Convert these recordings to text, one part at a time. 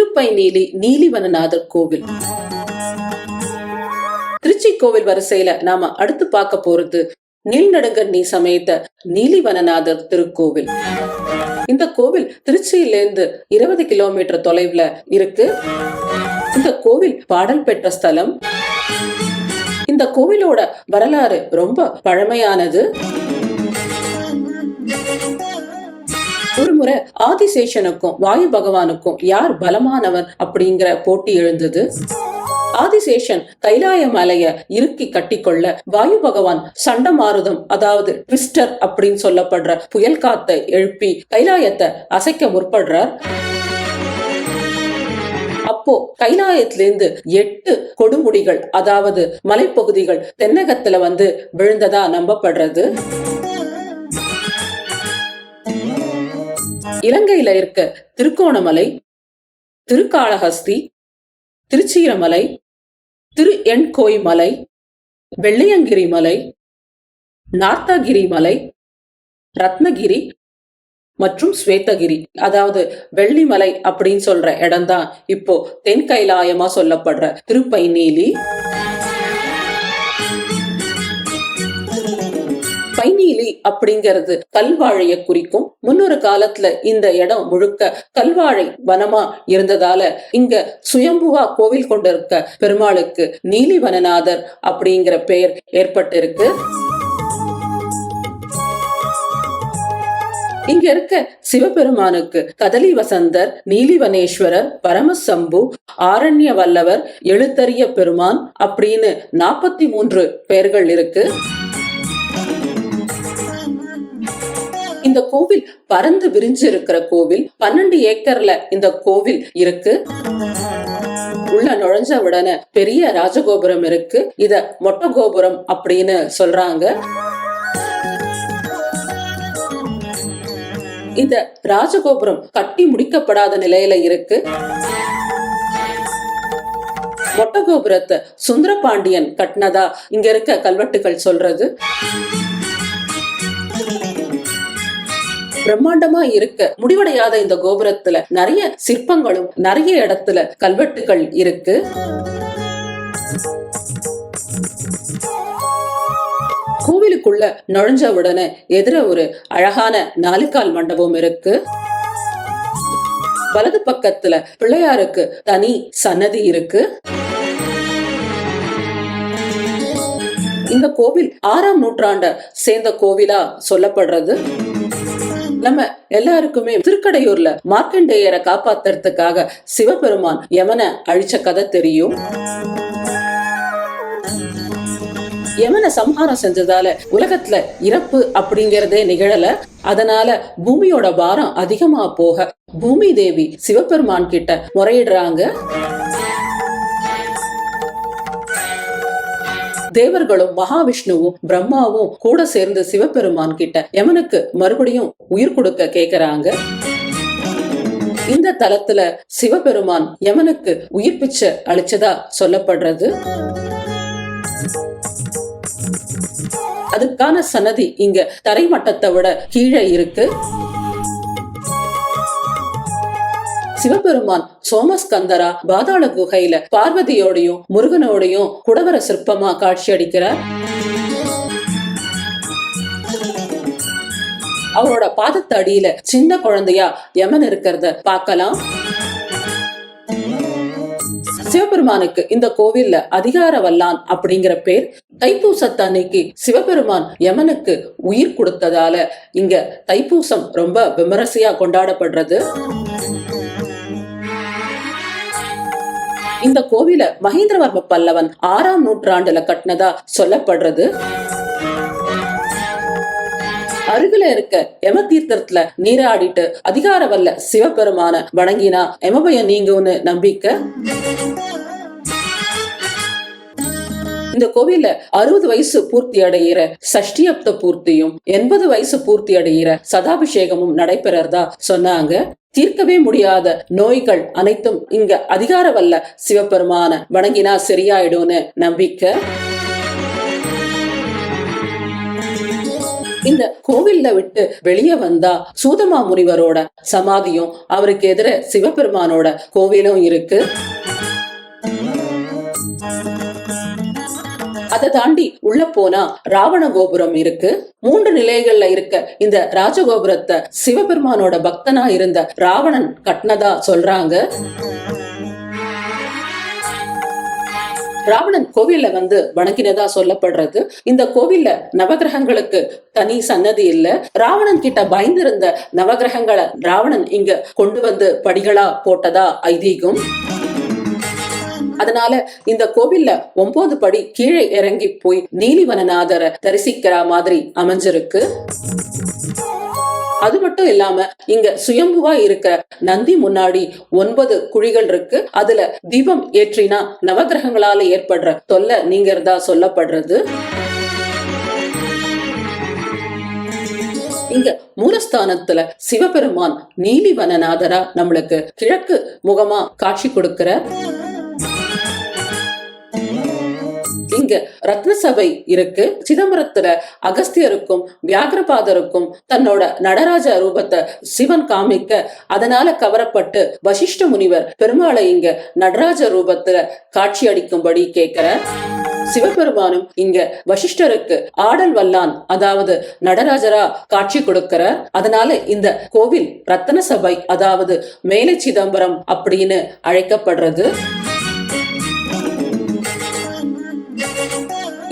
திருப்பைநீலி நீலிவனநாதர் கோவில். திருச்சி கோவில் வரிசையில நாம அடுத்து பார்க்க போறது நீல்நடுங்கண்ணி சமேத நீலிவனநாதர் திருக்கோவில். இந்த கோவில் திருச்சியிலிருந்து 20 கிலோமீட்டர் தொலைவுல இருக்கு. இந்த கோவில் பாடல் பெற்ற ஸ்தலம். இந்த கோவிலோட வரலாறு ரொம்ப பழமையானது. ஒரு முறை ஆதிசேஷனுக்கும் வாயு பகவானுக்கும் யார் பலமானவன் அப்படிங்கிற போட்டி எழுந்தது. ஆதிசேஷன் கைலாய மலைய இறுக்கி கட்டிக்கொள்ள வாயு பகவான் சண்டமாருதம், அதாவது ட்விஸ்டர் அப்படின்னு சொல்லப்படுற புயல் காத்தை எழுப்பி கைலாயத்தை அசைக்க முற்படுறார். அப்போ கைலாயத்திலிருந்து 8 கொடுமுடிகள், அதாவது மலைப்பகுதிகள் தென்னகத்துல வந்து விழுந்ததா நம்பப்படுறது. இலங்கையில இருக்க திருக்கோணமலை, திருக்காளஹஸ்தி, திருச்சீரமலை, திருஎண்கோய் மலை, வெள்ளியங்கிரி மலை, நார்த்தகிரி மலை, ரத்னகிரி மற்றும் ஸ்வேதகிரி, அதாவது வெள்ளிமலை அப்படின்னு சொல்ற இடம்தான் இப்போ தென் கைலாயமா சொல்லப்படுற திருப்பைநீலி. பைநீலி அப்படிங்கிறது கல்வாழைய குறிக்கும். முன்னொரு காலத்துல இந்த இடம் முழுக்க கல்வாழை வனமா இருந்ததால இங்க சுயம்புவா கோவில் கொண்டிருக்க பெருமாளுக்கு நீலிவனநாதர் அப்படிங்கிற பெயர் ஏற்பட்டிருக்கு. இங்க இருக்க சிவபெருமானுக்கு கதலி வசந்தர், நீலிவனேஸ்வரர், பரமசம்பு, ஆரண்ய வல்லவர், எழுத்தறிய பெருமான் அப்படின்னு 43 பெயர்கள் இருக்கு. இந்த கோவில் பறந்து விரிஞ்சு இருக்கிற கோவில். 12 ஏக்கர்ல இந்த கோவில் இருக்கு. உள்ள நுழைஞ்ச உடனே பெரிய ராஜகோபுரம் இருக்கு. இத மொட்டை கோபுரம் அப்படின்னு சொல்றாங்க. இந்த ராஜகோபுரம் கட்டி முடிக்கப்படாத நிலையில இருக்கு. மொட்டை கோபுரத்தை சுந்தரபாண்டியன் கட்டினதா இங்க இருக்க கல்வெட்டுகள் சொல்றது. பிரம்மாண்டமா இருக்க முடிவடையாத இந்த கோபுரத்துல நிறைய சிற்பங்களும் நிறைய இடத்துல கல்வெட்டுகள் இருக்கு. கோவிலுக்குள்ள நுழைஞ்ச உடனே எதிர ஒரு அழகான 4 கால் மண்டபம் இருக்கு. வலது பக்கத்துல பிள்ளையாருக்கு தனி சன்னதி இருக்கு. இந்த கோவில் 6ஆம் நூற்றாண்ட சேர்ந்த கோவிலா சொல்லப்படுறது. நம்ம எல்லாருக்குமே திருக்கடையூர்ல மார்க்கண்டேயரை காப்பாத்துறதுக்காக சிவபெருமான் யமனை அழிச்ச கதை தெரியும். யமனை சம்ஹாரம் செஞ்சதால உலகத்துல இறப்பு அப்படிங்கறதே நிகழல. அதனால பூமியோட பாரம் அதிகமா போக பூமி தேவி சிவபெருமான் கிட்ட முறையிடுறாங்க. தேவர்களும் மகாவிஷ்ணுவும் பிரம்மாவும் கூட சேர்ந்து சிவபெருமான் கிட்ட யமனுக்கு மறுபடியும் உயிர் கொடுக்க கேக்குறாங்க. இந்த தலத்துல சிவபெருமான் யமனுக்கு உயிர் பிச்சை அளிச்சதா சொல்லப்படுறது. அதுக்கான சன்னதி இங்க தரைமட்டத்தை விட கீழே இருக்கு. சிவபெருமான் சோமஸ்கந்தரா பாதாள குகையில பார்வதியோடையும் முருகனோடையும் குடவர சிற்பமா காட்சி அளிக்கிறார். அவரோட பாதத்து அடியில சின்ன குழந்தையா யமன் இருக்கிறத பார்க்கலாம். சிவபெருமானுக்கு இந்த கோவில்ல அதிகார வல்லான் அப்படிங்கிற பேர். தைப்பூசத்து அன்னைக்கு சிவபெருமான் யமனுக்கு உயிர் கொடுத்ததால இங்க தைப்பூசம் ரொம்ப விமரிசையா கொண்டாடப்படுறது. இந்த கோவில மகேந்திரவர்ம பல்லவன் 6ஆம் நூற்றாண்டுல கட்டினதா சொல்லப்படுறது. அருகில இருக்க யம தீர்த்தத்துல நீராடிட்டு அதிகார வல்ல சிவபெருமான வணங்கினா யமபயம் நீங்கும்னு நம்பிக்கை. இந்த கோவில 60 வயசு பூர்த்தி அடைகிற சஷ்டியப்த பூர்த்தியும் 80 வயசு பூர்த்தி அடைகிற சதாபிஷேகமும் நடைபெறதா சொன்னாங்க. தீர்க்கவே முடியாத நோய்கள் அனைத்தும் இங்க அதிகார வல்ல சிவபெருமான வணங்கினா சரியாயிடும்னு நம்பிக்கை. இந்த கோவில்ல விட்டு வெளியே வந்தா சூதமா முனிவரோட சமாதியும் அவருக்கு எதிர சிவபெருமானோட கோவிலும் இருக்கு. அதை தாண்டி உள்ள போனா ராவண கோபுரம் இருக்கு. 3 நிலைகள்ல இருக்க இந்த ராஜகோபுரத்தை சிவபெருமானோட பக்தனா இருந்த ராவணன் கட்டினதா சொல்றாங்க. ராவணன் கோவில்ல வந்து வணங்கினதா சொல்லப்படுறது. இந்த கோவில்ல நவகிரகங்களுக்கு தனி சன்னதி இல்ல. ராவணன் கிட்ட பயந்திருந்த நவகிரகங்களை ராவணன் இங்க கொண்டு வந்து படிகளா போட்டதா ஐதீகம். அதனால இந்த கோவில்ல 9 படி கீழே இறங்கி போய் நீலிவனநாதரை தரிசிக்கிற மாதிரி அமைஞ்சிருக்கு. அது மட்டும் இல்லாம இங்க சுயம்புவா இருக்கிற நந்தி முன்னாடி 9 குழிகள் இருக்கு. அதுல தீபம் ஏற்றினா நவகிரகங்களால ஏற்படுற தொல்லை நீங்கிறதா சொல்லப்படுறது. இங்க மூலஸ்தானத்துல சிவபெருமான் நீலிவனநாதரா நம்மளுக்கு கிழக்கு முகமா காட்சி கொடுக்கிற. இங்க ரத்ன சபை இருக்கு. சிதம்பரத்துல அகஸ்தியருக்கும் வியாகிரபாதருக்கும் தன்னோட நடராஜ ரூபத்தை சிவன் காமிக்க அதனால கவரப்பட்டு வசிஷ்ட முனிவர் பெருமாளை இங்க நடராஜ ரூபத்துல காட்சி அளிக்கும்படி கேட்கிற. சிவபெருமானும் இங்க வசிஷ்டருக்கு ஆடல் வல்லான் அதாவது நடராஜரா காட்சி கொடுக்கிற. அதனால இந்த கோவில் ரத்ன சபை அதாவது மேலை சிதம்பரம் அப்படின்னு அழைக்கப்படுறது.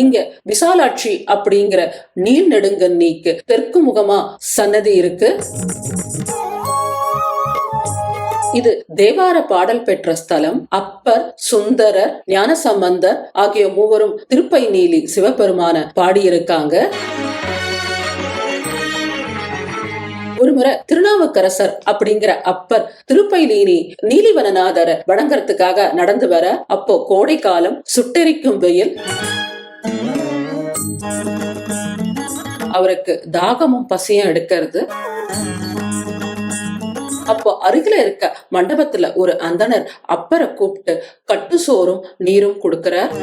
இங்க விசாலாட்சி அப்படிங்கிற நீல் நெடுங்கண்ணிக்கு தெற்கு முகமா சன்னதி இருக்கு. இது தேவார பாடல் பெற்ற ஸ்தலம். அப்பர், சுந்தரர், ஞானசம்பந்தர் ஆகிய மூவரும் திருப்பை நீலி சிவபெருமான பாடியிருக்காங்க. ஒருமுறை திருநாவுக்கரசர் அப்படிங்கிற அப்பர் திருப்பைலீனி நீலிவனநாதரை வணங்கறதுக்காக நடந்து வர, அப்போ கோடை காலம், சுட்டெரிக்கும் வெயில். அவருக்கு தாகமும் பசியும் எடுக்கிறது. அப்போ அருகில இருக்க மண்டபத்துல ஒரு அந்தணர் அப்பரை கூப்பிட்டு கட்டு சோறும் நீரும் கொடுக்கிறார்.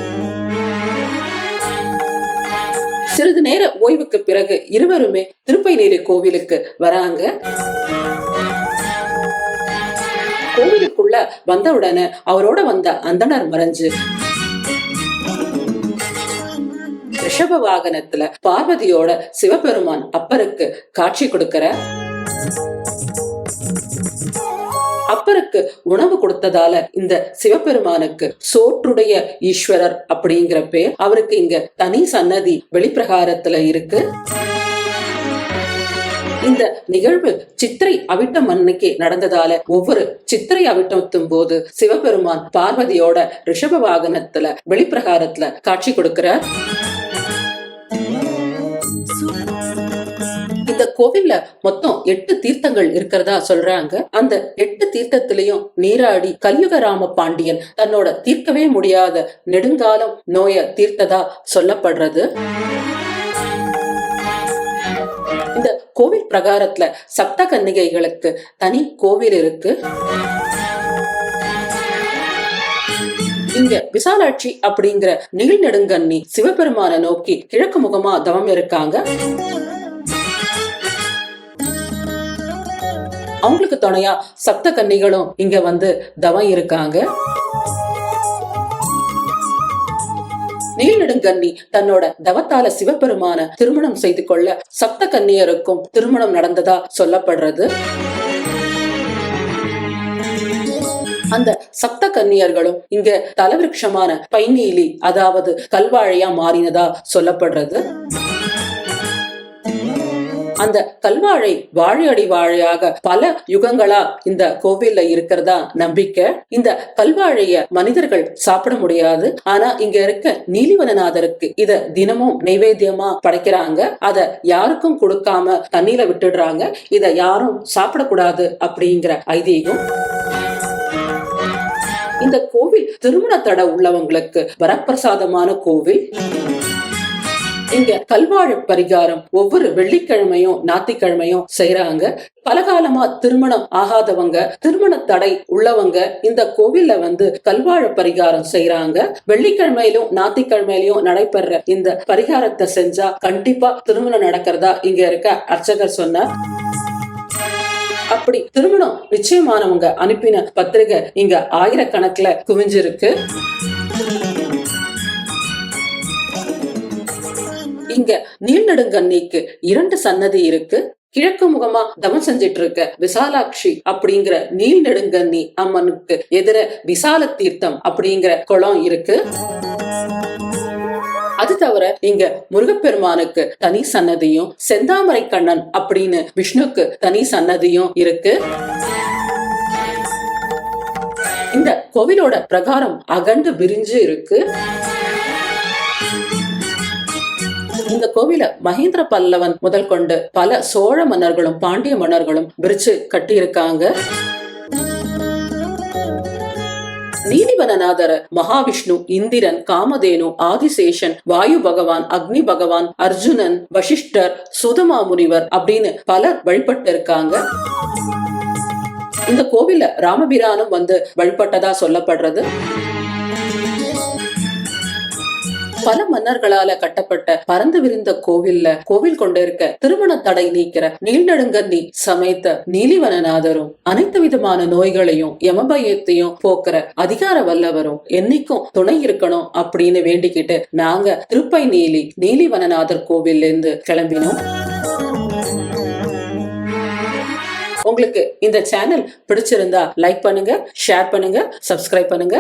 சிறிது நேர ஓய்வுக்கு பிறகு இருவருமே திருப்பைநீலி கோவிலுக்கு வராங்க. கோவிலுக்குள்ள வந்தவுடனே அவரோட வந்த அந்தணர் மறைஞ்சு ரிஷப வாகனத்துல பார்வதியோட சிவபெருமான் அப்பருக்கு காட்சி கொடுக்கிற. அப்பருக்கு உணவு கொடுத்ததால இந்த சிவபெருமானுக்கு சோற்றுடைய ஈஸ்வரர் அப்படிங்கிற பேர். அவருக்கு இங்க தனி சன்னதி வெளிப்பிரகாரத்துல இருக்கு. இந்த நிகழ்வு சித்திரை அவிட்டம் அன்னைக்கு நடந்ததால ஒவ்வொரு சித்திரை அவிட்டத்தும் போது சிவபெருமான் பார்வதியோட ரிஷப வாகனத்துல வெளிப்பிரகாரத்துல காட்சி கொடுக்கிறார். இந்த கோவில்ல மொத்தம் 8 தீர்த்தங்கள் இருக்கிறதா சொல்றாங்க. அந்த 8 தீர்த்தத்திலையும் நீராடி கலியுகராம பாண்டியன் தன்னோட தீர்க்கவே முடியாத நெடுங்காலம் நோய தீர்த்ததா சொல்லப்படுறது. இந்த கோவில் பிரகாரத்துல சப்த கன்னிகைகளுக்கு தனி கோவில் இருக்கு. இங்க விசாலாட்சி அப்படிங்கிற நீள் நெடுங்கண்ணி சிவபெருமான நோக்கி கிழக்கு முகமா தவம் இருக்காங்க. அவங்களுக்கு துணையா சப்த கன்னிகளும் இங்க வந்து தவம் இருக்காங்க. நீலநெடுங்கண்ணி தன்னோட தவத்தால சிவபெருமான திருமணம் செய்து கொள்ள சப்த கன்னியருக்கும் திருமணம் நடந்ததா சொல்லப்படுறது. அந்த சப்த கன்னியர்களும் இங்க தலவிருட்சமான பைநீலி அதாவது கல்வாழையா மாறினதா சொல்லப்படுறது. அந்த கல்வாழை வாழையடி வாழையாக பல யுகங்களா இந்த கோவில்ல இருக்கிறதா நம்பிக்கை. இந்த கல்வாழைய மனிதர்கள் சாப்பிட முடியாது. ஆனா இங்க இருக்க நீலிவனநாதருக்கு இத தினமும் நைவேத்தியமா படைக்கிறாங்க. அத யாருக்கும் கொடுக்காம தண்ணியில விட்டுடுறாங்க. இத யாரும் சாப்பிடக்கூடாது அப்படிங்கிற ஐதீகம். இந்த கோவில் திருமண தடை உள்ளவங்களுக்கு வரப்பிரசாதமான கோவில். இங்க கல்வாழ் பரிகாரம் ஒவ்வொரு வெள்ளிக்கிழமையும் ஞாயிற்றுக்கிழமையும் செய்யறாங்க. பலகாலமா திருமணம் ஆகாதவங்க, திருமண தடை உள்ளவங்க இந்த கோவில்ல வந்து கல்வாழ பரிகாரம் செய்யறாங்க. வெள்ளிக்கிழமையிலும் ஞாயிற்றுக்கிழமையிலும் நடைபெற இந்த பரிகாரத்தை செஞ்சா கண்டிப்பா திருமணம் நடக்கிறதா இங்க இருக்க அர்ச்சகர் சொன்னார். அப்படி திருமணம் நிச்சயமானவங்க அனுப்பின பத்திரிகை இங்க ஆயிரக்கணக்குல குவிஞ்சிருக்கு. இங்க நீள்நெடுங்கண்ணிக்கு 2 சன்னதி இருக்கு. கிழக்கு முகமா தவம் செஞ்சிட்டு இருக்க விசாலாட்சி அப்படிங்கிற நீள்நெடுங்கண்ணி அம்மனுக்கு எதிர விசால தீர்த்தம் அப்படிங்கிற குளம் இருக்கு. அது தவிர இங்க முருகப்பெருமானுக்கு தனி சன்னதியும், செந்தாமரை கண்ணன் அப்படின்னு விஷ்ணுக்கு தனி சன்னதியும் இருக்கு. இந்த கோவிலோட பிரகாரம் அகண்டு விரிஞ்சு இருக்கு. இந்த கோவில மகேந்திர பல்லவன் முதல் கொண்டு பல சோழ மன்னர்களும் பாண்டிய மன்னர்களும் விரிச்சு கட்டியிருக்காங்க. நீலிவனநாதர மகாவிஷ்ணு, இந்திரன், காமதேனு, ஆதிசேஷன், வாயு பகவான், அக்னி பகவான், அர்ஜுனன், வசிஷ்டர், சுதமா முனிவர் அப்படின்னு பலர் வழிபட்டு இருக்காங்க. இந்த கோவில ராமபிரானும் வந்து வழிபட்டதா சொல்லப்படுறது. பல மன்னர்களால கட்டப்பட்ட பறந்து விரிந்த கோவில் கொண்டிருக்க திருமண தடை நீக்கிற நீள்நெடுங்கண்ணி சமேத நீலிவனநாதரும் அனைத்து விதமான நோய்களையும் யமபயத்தையும் போக்குற அதிகார வல்லவரும் என்னைக்கும் துணை இருக்கணும் அப்படின்னு வேண்டிக்கிட்டு நாங்க திருப்பை நீலிவனநாதர் கோவில் இருந்து கிளம்பினோம். உங்களுக்கு இந்த சேனல் பிடிச்சிருந்தா லைக் பண்ணுங்க, ஷேர் பண்ணுங்க, சப்ஸ்கிரைப் பண்ணுங்க.